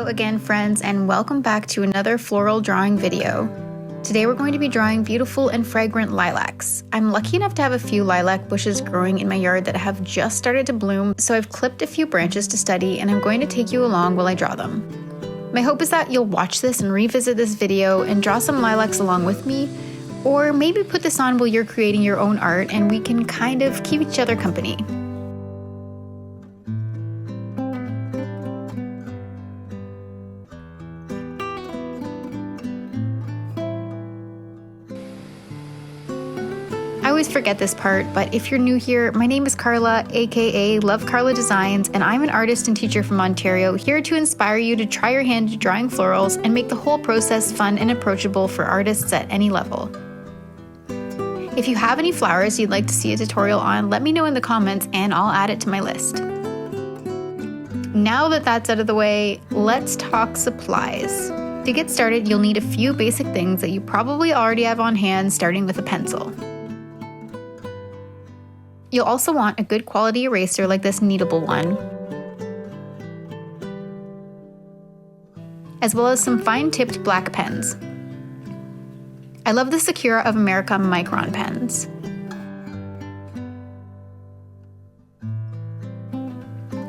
again, friends, and welcome back to another floral drawing video. Today we're going to be drawing beautiful and fragrant lilacs. I'm lucky enough to have a few lilac bushes growing in my yard that have just started to bloom, so I've clipped a few branches to study and I'm going to take you along while I draw them. My hope is that you'll watch this and revisit this video and draw some lilacs along with me, or maybe put this on while you're creating your own art and we can kind of keep each other company. I always forget this part, but if you're new here, my name is Karla, aka Love Karla Designs, and I'm an artist and teacher from Ontario, here to inspire you to try your hand at drawing florals and make the whole process fun and approachable for artists at any level. If you have any flowers you'd like to see a tutorial on, let me know in the comments and I'll add it to my list. Now that that's out of the way, let's talk supplies. To get started, you'll need a few basic things that you probably already have on hand, starting with a pencil. You'll also want a good quality eraser like this kneadable one, as well as some fine-tipped black pens. I love the Sakura of America Micron pens.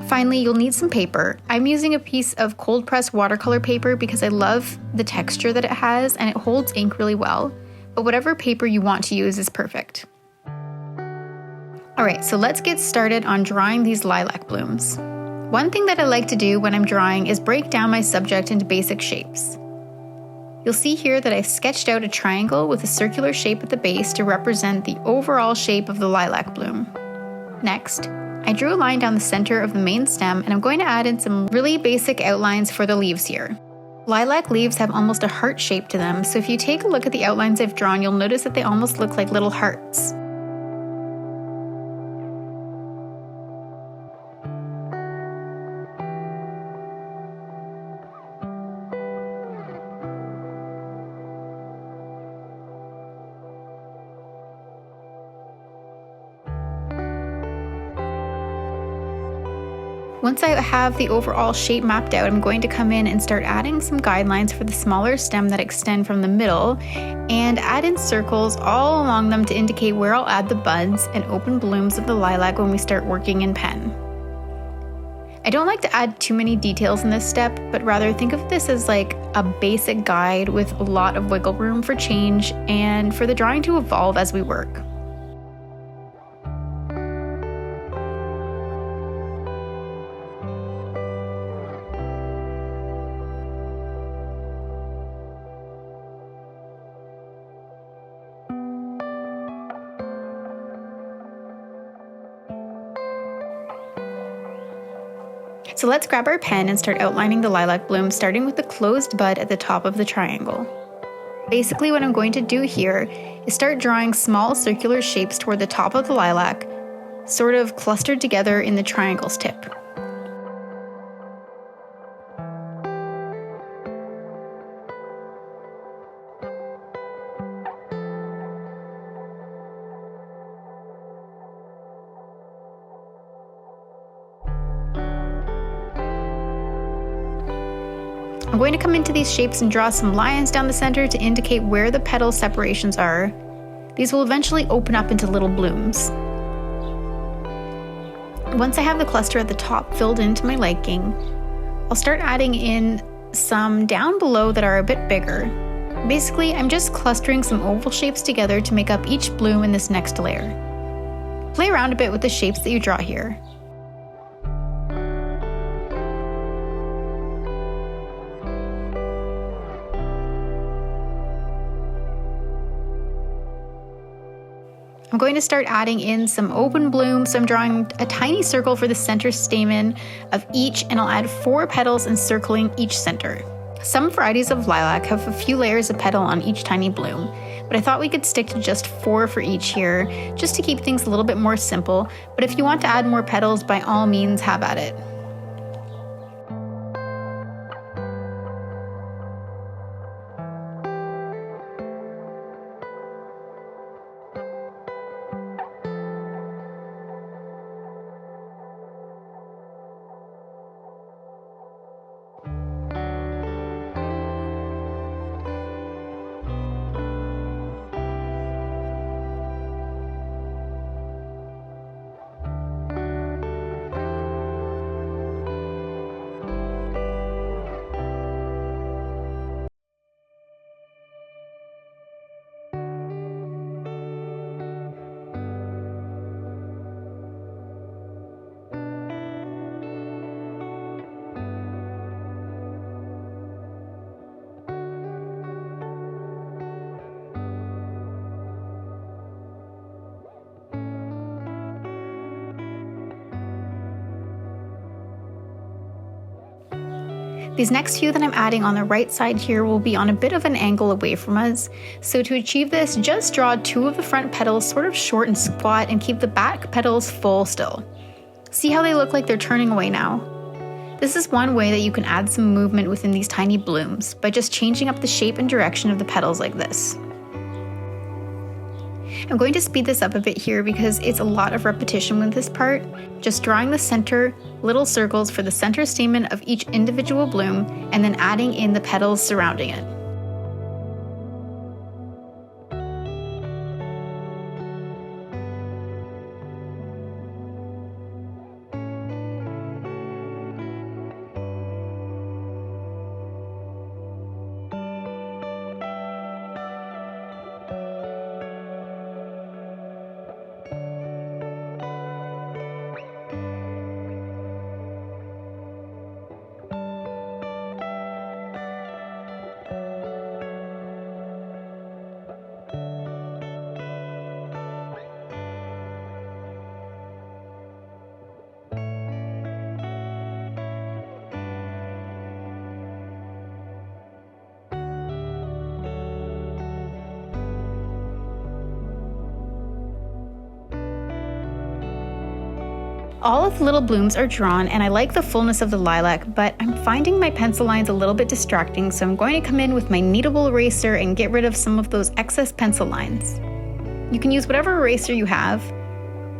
Finally, you'll need some paper. I'm using a piece of cold-pressed watercolor paper because I love the texture that it has and it holds ink really well, but whatever paper you want to use is perfect. Alright, so let's get started on drawing these lilac blooms. One thing that I like to do when I'm drawing is break down my subject into basic shapes. You'll see here that I've sketched out a triangle with a circular shape at the base to represent the overall shape of the lilac bloom. Next, I drew a line down the center of the main stem and I'm going to add in some really basic outlines for the leaves here. Lilac leaves have almost a heart shape to them, so if you take a look at the outlines I've drawn, you'll notice that they almost look like little hearts. Once I have the overall shape mapped out, I'm going to come in and start adding some guidelines for the smaller stem that extend from the middle and add in circles all along them to indicate where I'll add the buds and open blooms of the lilac when we start working in pen. I don't like to add too many details in this step, but rather think of this as like a basic guide with a lot of wiggle room for change and for the drawing to evolve as we work. So let's grab our pen and start outlining the lilac bloom, starting with the closed bud at the top of the triangle. Basically what I'm going to do here is start drawing small circular shapes toward the top of the lilac, sort of clustered together in the triangle's tip. I'm going to come into these shapes and draw some lines down the center to indicate where the petal separations are. These will eventually open up into little blooms. Once I have the cluster at the top filled in to my liking, I'll start adding in some down below that are a bit bigger. Basically, I'm just clustering some oval shapes together to make up each bloom in this next layer. Play around a bit with the shapes that you draw here. I'm going to start adding in some open blooms, so I'm drawing a tiny circle for the center stamen of each, and I'll add 4 petals encircling each center. Some varieties of lilac have a few layers of petal on each tiny bloom, but I thought we could stick to just 4 for each here, just to keep things a little bit more simple, but if you want to add more petals, by all means have at it. These next few that I'm adding on the right side here will be on a bit of an angle away from us. So to achieve this, just draw 2 of the front petals sort of short and squat and keep the back petals full still. See how they look like they're turning away now? This is one way that you can add some movement within these tiny blooms by just changing up the shape and direction of the petals like this. I'm going to speed this up a bit here because it's a lot of repetition with this part, just drawing the center little circles for the center stamen of each individual bloom and then adding in the petals surrounding it. All of the little blooms are drawn and I like the fullness of the lilac, but I'm finding my pencil lines a little bit distracting, so I'm going to come in with my kneadable eraser and get rid of some of those excess pencil lines. You can use whatever eraser you have.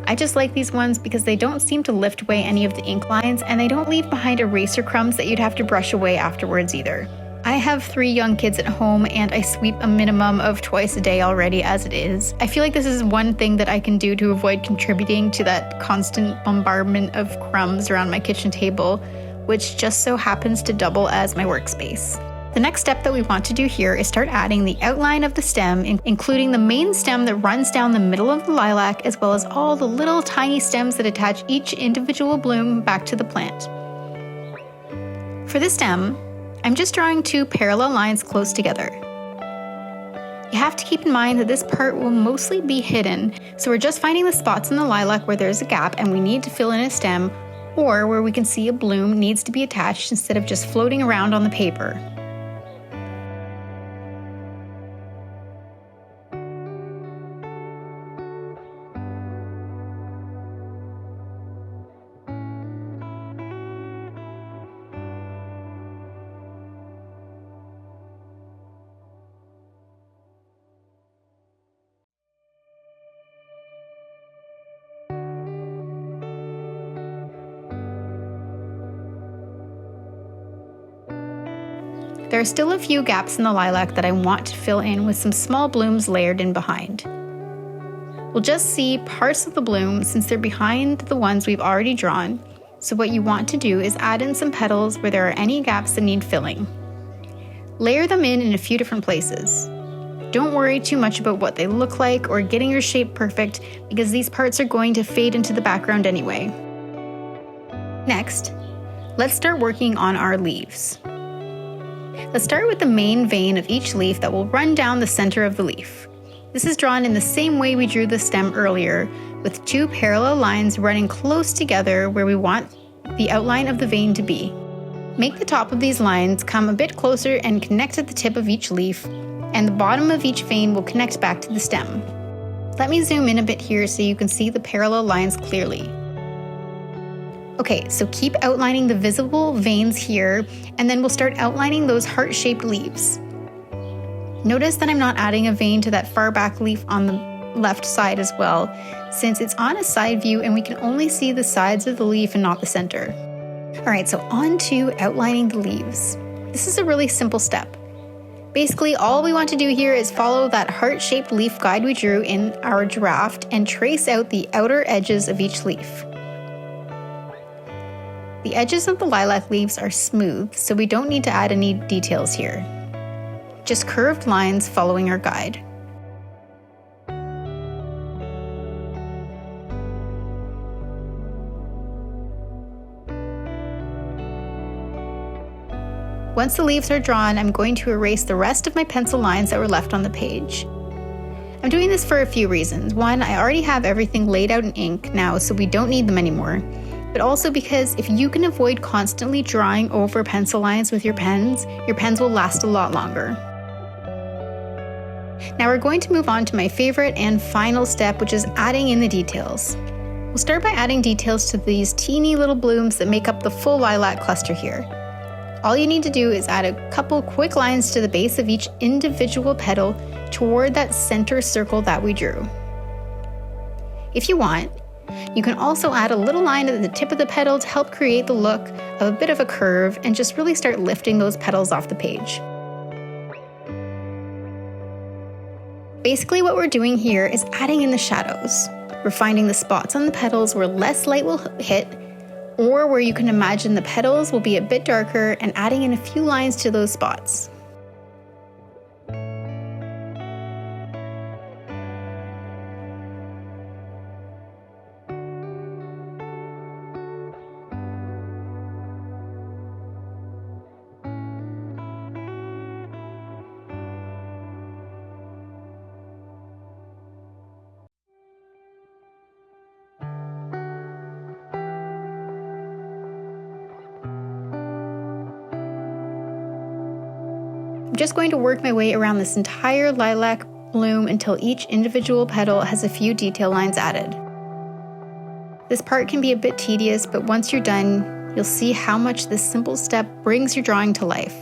I just like these ones because they don't seem to lift away any of the ink lines and they don't leave behind eraser crumbs that you'd have to brush away afterwards either. I have 3 young kids at home and I sweep a minimum of twice a day already as it is. I feel like this is one thing that I can do to avoid contributing to that constant bombardment of crumbs around my kitchen table, which just so happens to double as my workspace. The next step that we want to do here is start adding the outline of the stem, including the main stem that runs down the middle of the lilac, as well as all the little tiny stems that attach each individual bloom back to the plant. For the stem, I'm just drawing 2 parallel lines close together. You have to keep in mind that this part will mostly be hidden, so we're just finding the spots in the lilac where there's a gap and we need to fill in a stem, or where we can see a bloom needs to be attached instead of just floating around on the paper. There are still a few gaps in the lilac that I want to fill in with some small blooms layered in behind. We'll just see parts of the bloom since they're behind the ones we've already drawn, so what you want to do is add in some petals where there are any gaps that need filling. Layer them in a few different places. Don't worry too much about what they look like or getting your shape perfect because these parts are going to fade into the background anyway. Next, let's start working on our leaves. Let's start with the main vein of each leaf that will run down the center of the leaf. This is drawn in the same way we drew the stem earlier, with 2 parallel lines running close together where we want the outline of the vein to be. Make the top of these lines come a bit closer and connect at the tip of each leaf, and the bottom of each vein will connect back to the stem. Let me zoom in a bit here so you can see the parallel lines clearly. Okay, so keep outlining the visible veins here, and then we'll start outlining those heart-shaped leaves. Notice that I'm not adding a vein to that far back leaf on the left side as well, since it's on a side view and we can only see the sides of the leaf and not the center. Alright, so on to outlining the leaves. This is a really simple step. Basically, all we want to do here is follow that heart-shaped leaf guide we drew in our draft and trace out the outer edges of each leaf. The edges of the lilac leaves are smooth, so we don't need to add any details here. Just curved lines following our guide. Once the leaves are drawn, I'm going to erase the rest of my pencil lines that were left on the page. I'm doing this for a few reasons. One, I already have everything laid out in ink now, so we don't need them anymore. but also because if you can avoid constantly drawing over pencil lines with your pens will last a lot longer. Now we're going to move on to my favorite and final step, which is adding in the details. We'll start by adding details to these teeny little blooms that make up the full lilac cluster here. All you need to do is add a couple quick lines to the base of each individual petal toward that center circle that we drew. If you want, you can also add a little line at the tip of the petal to help create the look of a bit of a curve and just really start lifting those petals off the page. Basically what we're doing here is adding in the shadows. We're finding the spots on the petals where less light will hit, or where you can imagine the petals will be a bit darker, and adding in a few lines to those spots. I'm just going to work my way around this entire lilac bloom until each individual petal has a few detail lines added. This part can be a bit tedious, but once you're done, you'll see how much this simple step brings your drawing to life.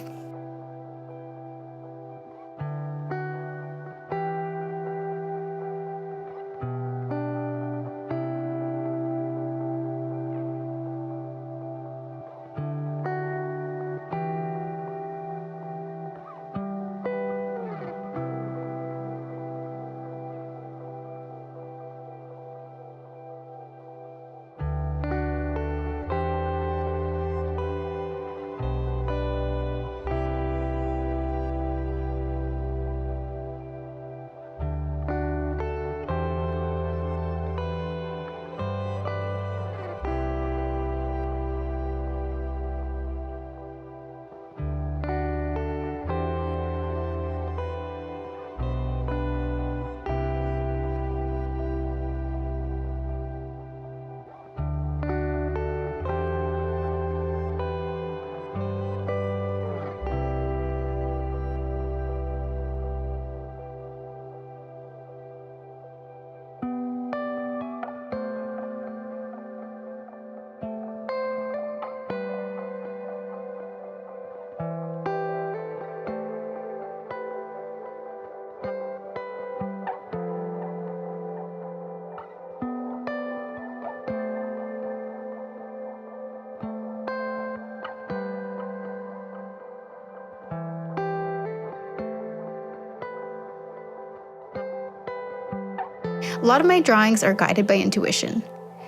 A lot of my drawings are guided by intuition.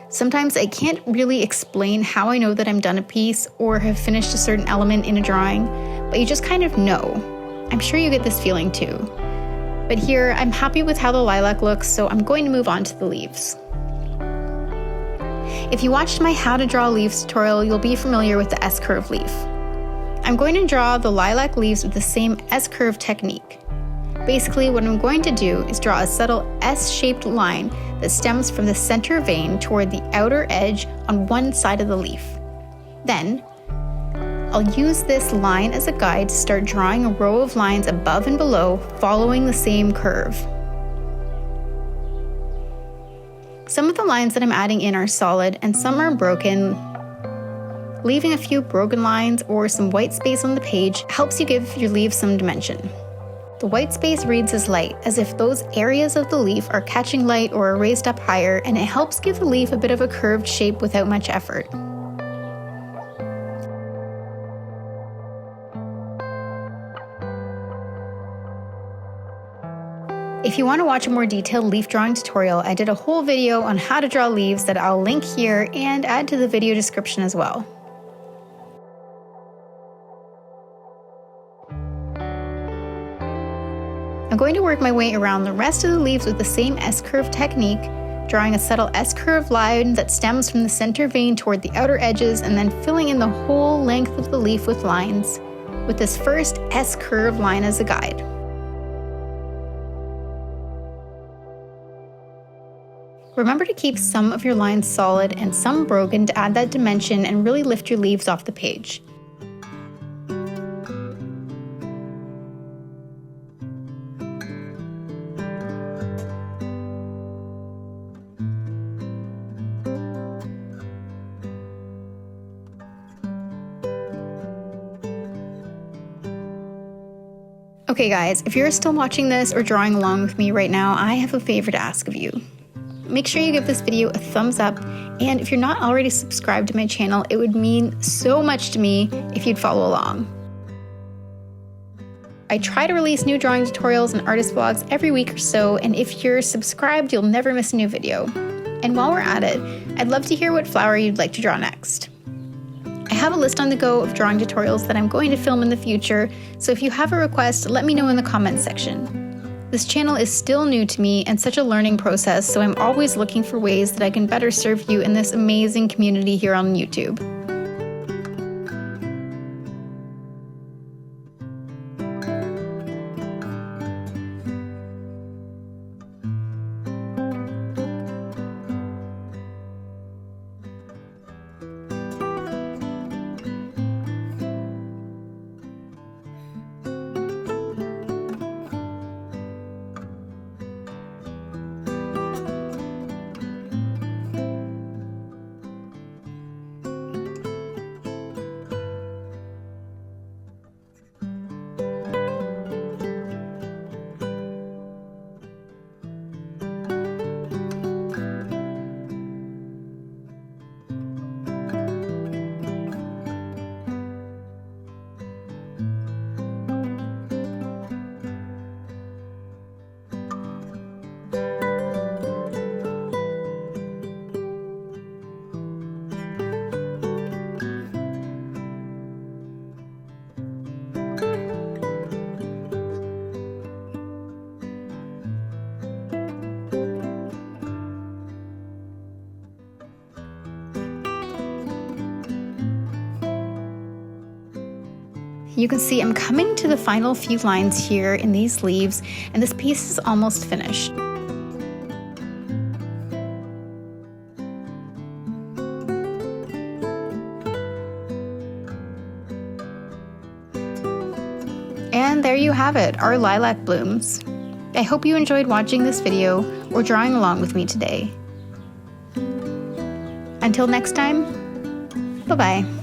Sometimes I can't really explain how I know that I'm done a piece or have finished a certain element in a drawing, but you just kind of know. I'm sure you get this feeling too. But here, I'm happy with how the lilac looks, so I'm going to move on to the leaves. If you watched my How to Draw Leaves tutorial, you'll be familiar with the S-curve leaf. I'm going to draw the lilac leaves with the same S-curve technique. Basically, what I'm going to do is draw a subtle S-shaped line that stems from the center vein toward the outer edge on one side of the leaf. Then, I'll use this line as a guide to start drawing a row of lines above and below, following the same curve. Some of the lines that I'm adding in are solid and some are broken. Leaving a few broken lines or some white space on the page helps you give your leaf some dimension. The white space reads as light, as if those areas of the leaf are catching light or are raised up higher, and it helps give the leaf a bit of a curved shape without much effort. If you want to watch a more detailed leaf drawing tutorial, I did a whole video on how to draw leaves that I'll link here and add to the video description as well. I'm going to work my way around the rest of the leaves with the same S-curve technique, drawing a subtle S-curve line that stems from the center vein toward the outer edges and then filling in the whole length of the leaf with lines, with this first S-curve line as a guide. Remember to keep some of your lines solid and some broken to add that dimension and really lift your leaves off the page. Okay guys, if you're still watching this or drawing along with me right now, I have a favor to ask of you. Make sure you give this video a thumbs up, and if you're not already subscribed to my channel, it would mean so much to me if you'd follow along. I try to release new drawing tutorials and artist vlogs every week or so, and if you're subscribed, you'll never miss a new video. And while we're at it, I'd love to hear what flower you'd like to draw next. I have a list on the go of drawing tutorials that I'm going to film in the future, so if you have a request, let me know in the comments section. This channel is still new to me and such a learning process, so I'm always looking for ways that I can better serve you in this amazing community here on YouTube. You can see I'm coming to the final few lines here in these leaves, and this piece is almost finished. And there you have it, our lilac blooms. I hope you enjoyed watching this video or drawing along with me today. Until next time, bye-bye.